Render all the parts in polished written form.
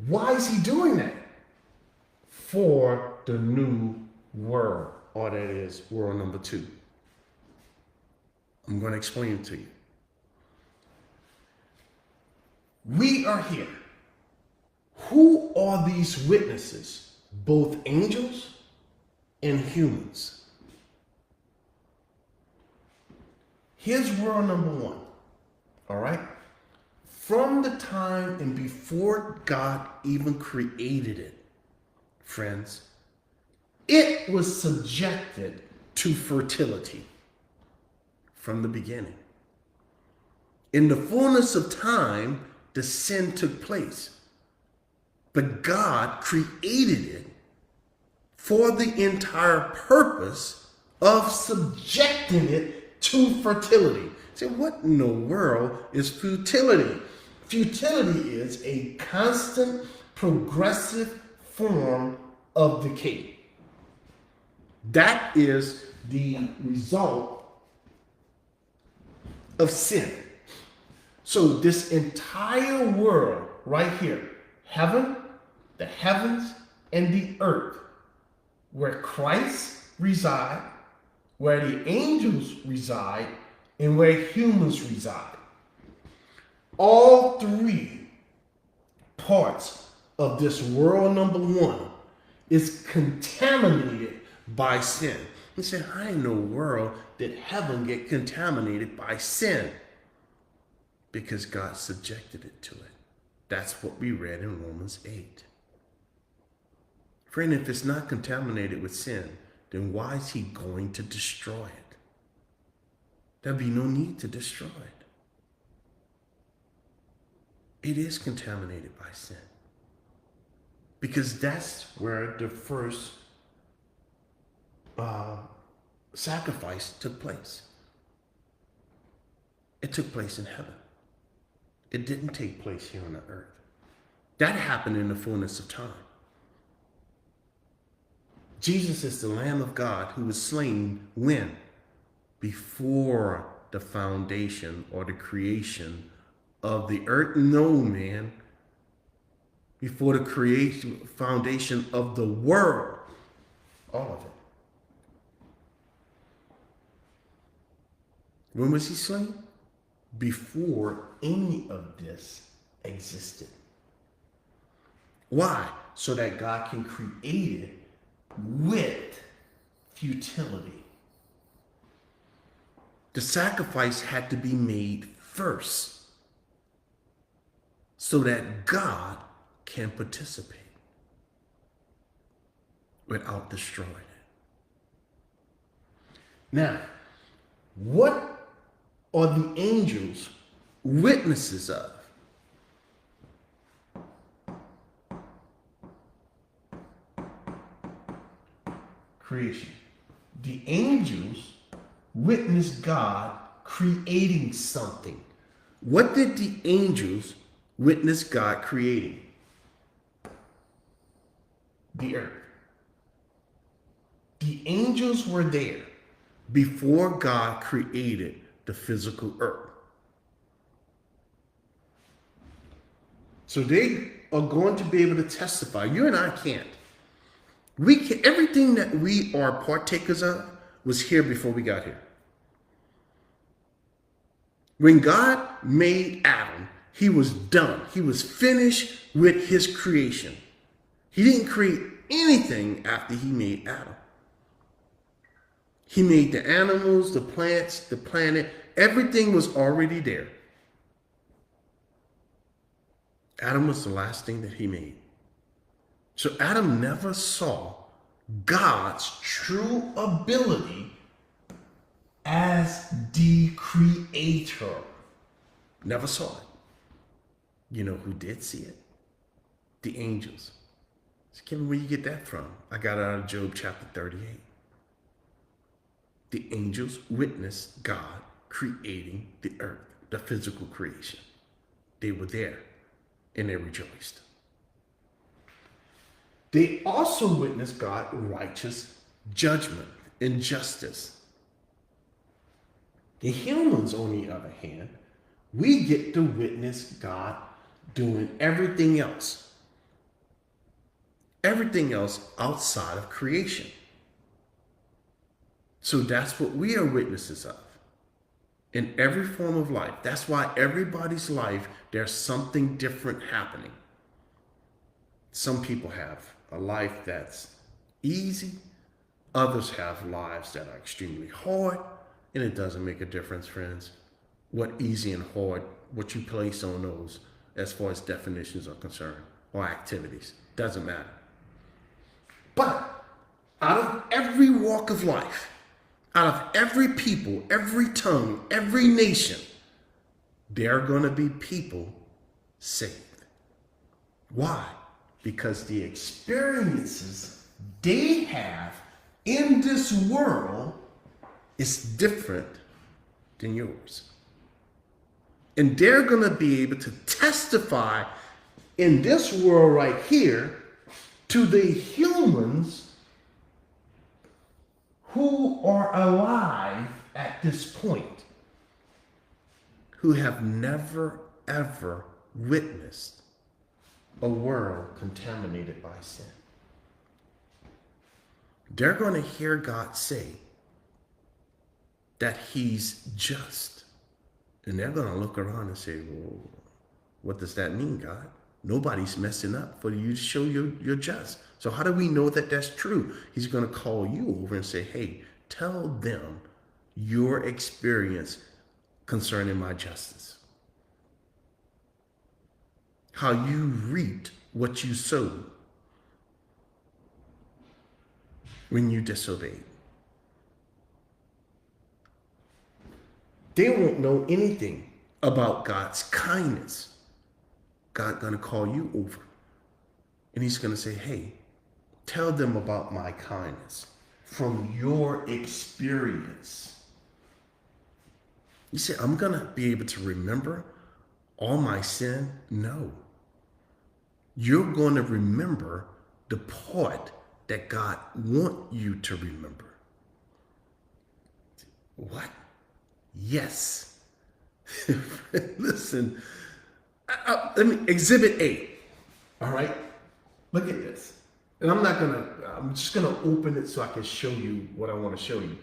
Why is he doing that? For the new world, or that is world number 2. I'm going to explain it to you. We are here. Who are these witnesses? Both angels and humans. Here's world number 1. All right? From the time and before God even created it, friends, it was subjected to fertility from the beginning. In the fullness of time, the sin took place. But God created it for the entire purpose of subjecting it to fertility. So what in the world is futility? Futility is a constant, progressive form of decay. That is the result of sin. So this entire world right here, heaven, the heavens, and the earth, where Christ resides, where the angels reside, and where humans reside. All 3 parts of this world number 1 is contaminated by sin. You say, how in the world did heaven get contaminated by sin? Because God subjected it to it. That's what we read in Romans 8. Friend, if it's not contaminated with sin, then why is he going to destroy it? There'll be no need to destroy it. It is contaminated by sin. Because that's where the first sacrifice took place. It took place in heaven. It didn't take place here on the earth. That happened in the fullness of time. Jesus is the Lamb of God who was slain when? Before the foundation or the creation of the earth. No, man. Before the creation, foundation of the world. All of it. When was he slain? Before any of this existed. Why? So that God can create it with futility. The sacrifice had to be made first so that God can participate without destroying it. Now, what are the angels witnesses of? Creation. The angels witnessed God creating something. What did the angels witness God creating? The earth. The angels were there before God created the physical earth. So they are going to be able to testify. You and I can't. We can, everything that we are partakers of was here before we got here. When God made Adam, he was done. He was finished with his creation. He didn't create anything after he made Adam. He made the animals, the plants, the planet. Everything was already there. Adam was the last thing that he made. So Adam never saw God's true ability as the creator. Never saw it. You know who did see it? The angels. So Kevin, where you get that from? I got it out of Job chapter 38. The angels witnessed God creating the earth, the physical creation. They were there and they rejoiced. They also witnessed God's righteous judgment and justice. The humans, on the other hand, we get to witness God doing everything else. everything else outside of creation. So that's what we are witnesses of in every form of life. That's why everybody's life, there's something different happening. Some people have a life that's easy. Others have lives that are extremely hard. And it doesn't make a difference, friends, what easy and hard, what you place on those as far as definitions are concerned or activities. Doesn't matter. But out of every walk of life, out of every people, every tongue, every nation, there are going to be people saved. Why? Because the experiences they have in this world is different than yours. And they're going to be able to testify in this world right here to the humans who are alive at this point, who have never, ever witnessed a world contaminated by sin. They're going to hear God say that he's just. And they're going to look around and say, well, what does that mean, God? Nobody's messing up for you to show you're just. So how do we know that that's true? He's going to call you over and say, hey, tell them your experience concerning my justice. How you reaped what you sowed when you disobeyed. They won't know anything about God's kindness. God's going to call you over. And he's going to say, hey, tell them about my kindness from your experience. You say, I'm going to be able to remember all my sin? No. You're going to remember the part that God wants you to remember. What? Yes. Listen, let me, Exhibit A. All right? Look at this. And I'm just going to open it so I can show you what I want to show you.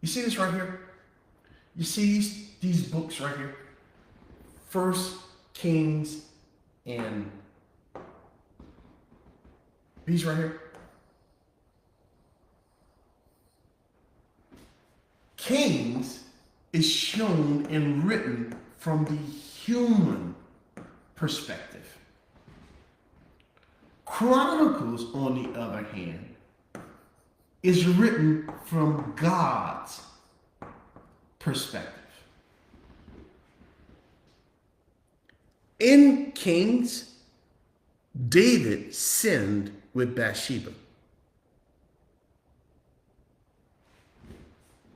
You see this right here? You see these books right here? First Kings and these right here. Kings is shown and written from the human perspective. Chronicles, on the other hand, is written from God's perspective. In Kings, David sinned with Bathsheba.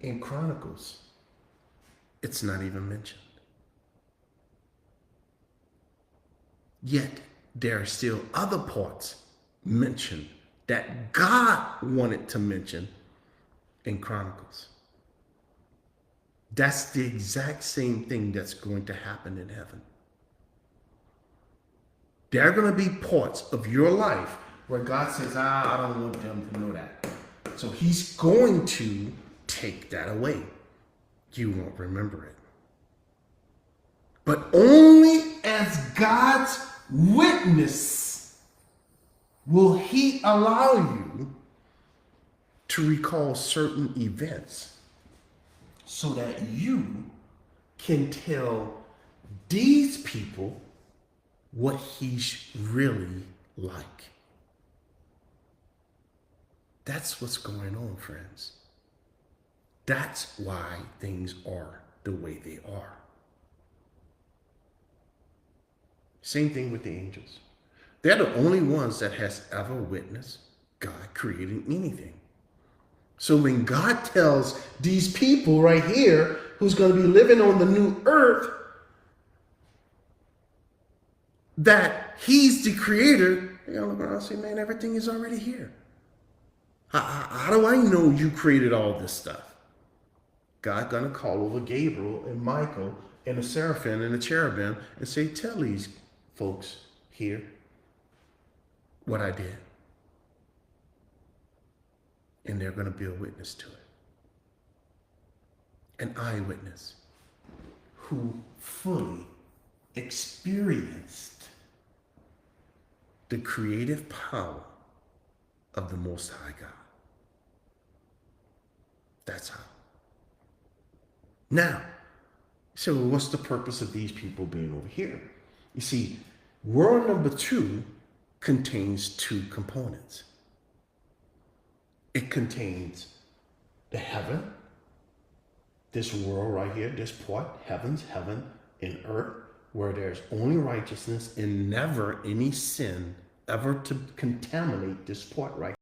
In Chronicles, it's not even mentioned. Yet, there are still other parts mentioned that God wanted to mention in Chronicles. That's the exact same thing that's going to happen in heaven. There are going to be parts of your life where God says, I don't want them to know that. So he's going to take that away. You won't remember it. But only as God's witness will he allow you to recall certain events so that you can tell these people what he's really like. That's what's going on, friends. That's why things are the way they are. Same thing with the angels. They're the only ones that has ever witnessed God creating anything. So when God tells these people right here who's going to be living on the new earth that he's the creator, they're going to look around and say, man, everything is already here. How do I know you created all this stuff? God's going to call over Gabriel and Michael and the seraphim and the cherubim and say, tell these folks here what I did. And they're going to be a witness to it. An eyewitness. Who fully experienced The creative power of the Most High God. That's how. Now, so what's the purpose of these people being over here? You see, world number 2 contains 2 components. It contains the heaven, this world right here, this part, heaven and earth, where there's only righteousness and never any sin ever to contaminate this part right